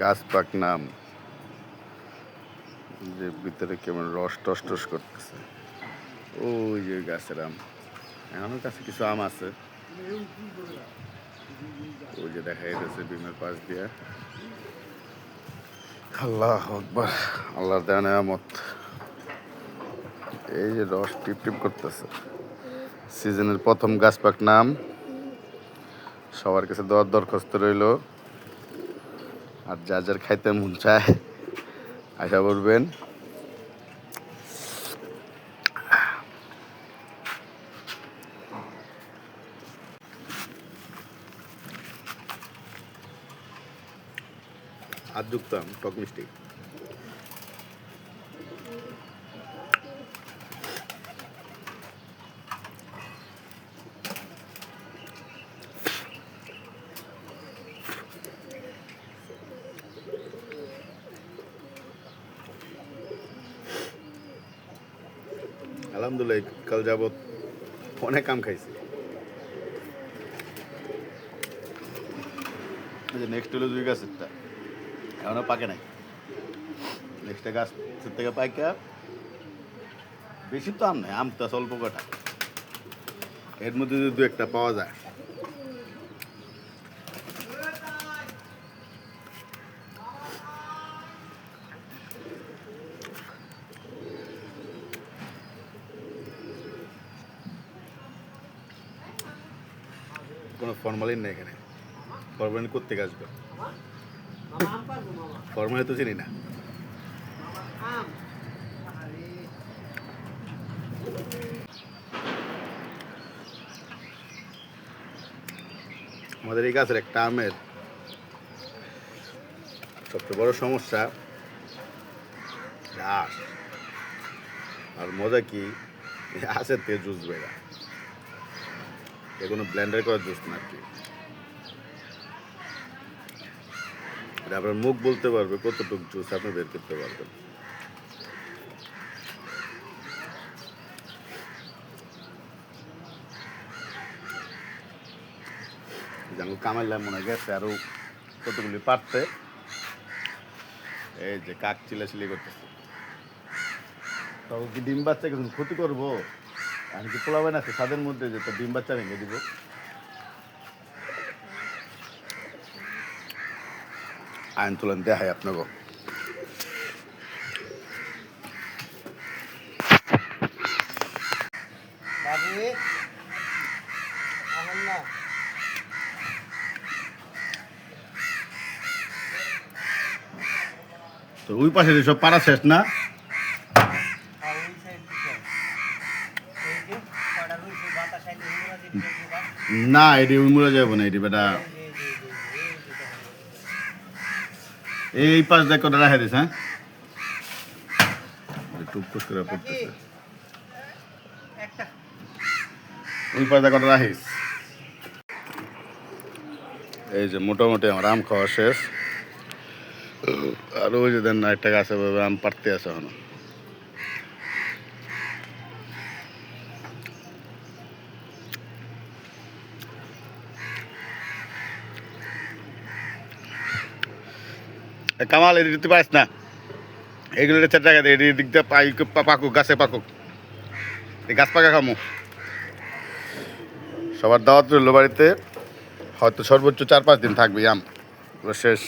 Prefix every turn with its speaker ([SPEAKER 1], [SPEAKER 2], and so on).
[SPEAKER 1] গাছ পাকনা আম, যে ভিতরে কেমন রস টস টস করতেছে। ওই যে গাছের আম, এখনো কাছে কিছু আম আছে। ওই যে দেখা যাচ্ছে বিমের পাশ দিয়া। আল্লাহ আকবার, আল্লাহর দেওয়া নেয়ামত। এই যে রস টিপ টিপ করতেছে। সিজনের প্রথম গাছ পাকনা আম, সবার কাছে দেওয়ার দরখাস্ত রইল। আর যা যার খাইতে মন চায় আশা করবেন। আর যুক্ত আম, টক মিষ্টি। আলহামদুলিল্লাহ, কাল যাবত অনেক আম খাইছি। নেক্সট হলো 2 গাছেরটা, এখনো পাকে নাই। নেক্সটটা গাছ থেকে পাইকা, বেশি তো আম নাই, আম তো অল্প কটা, এর মধ্যে যদি 2-1টা পাওয়া যায়। কোনো ফর্মালিন নেই এখানে। ফর্মালিন কোত্থেকে আসবে? ফর্মালিন তো চিনি না। আমাদের এই গাছের একটা আমের সবচেয়ে বড় সমস্যা আঁশ। আর মজা কি, আঁশের থেকে জুস বেরা, এ কোনো ব্লেন্ডার করা জুস না আর কি। এটা আপনার মুখ বলতে পারবে কতটুকু জুস আপনি বের করতে পারবেন। যেমন কামাইলাম মনে গেছে আরো কতগুলি পারতে। এই যে কাক চিলাচিলি করতেছে, তবে কি ডিম বাচ্চা কিছু ক্ষতি করবো? আমি কি পোলাবেন আছে ছাদের মধ্যে যে তো ডিম বাচ্চা ভেঙে দিব? আইন তুলেন দেখাই আপনাকে। তো ওই পাশে সব পাড়া শেষ না? না, এটি উইমুড়ে যাবো না, এটি বেটা এই পাশ দেখ কটা রাখা দিস। হ্যাঁ, টুকটুক করে পড়তেছে। ওই পাশ দেখ কটা রাখিস। এই যে মোটামুটি আমার আম খাওয়া শেষ। আর ওই যে দেন না একটা গাছে আম পাড়তে আছে এখনো। কামাল এটি দিতে পারিস না, এইগুলো 4 টাকা দিয়ে এটি দিক দিয়ে পাকুক, গাছে পাকুক, এই গাছ পাকা খামো। সবার দাওয়াত রইল বাড়িতে, হয়তো সর্বোচ্চ 4-5 দিন থাকবে আম, পুরো শেষ।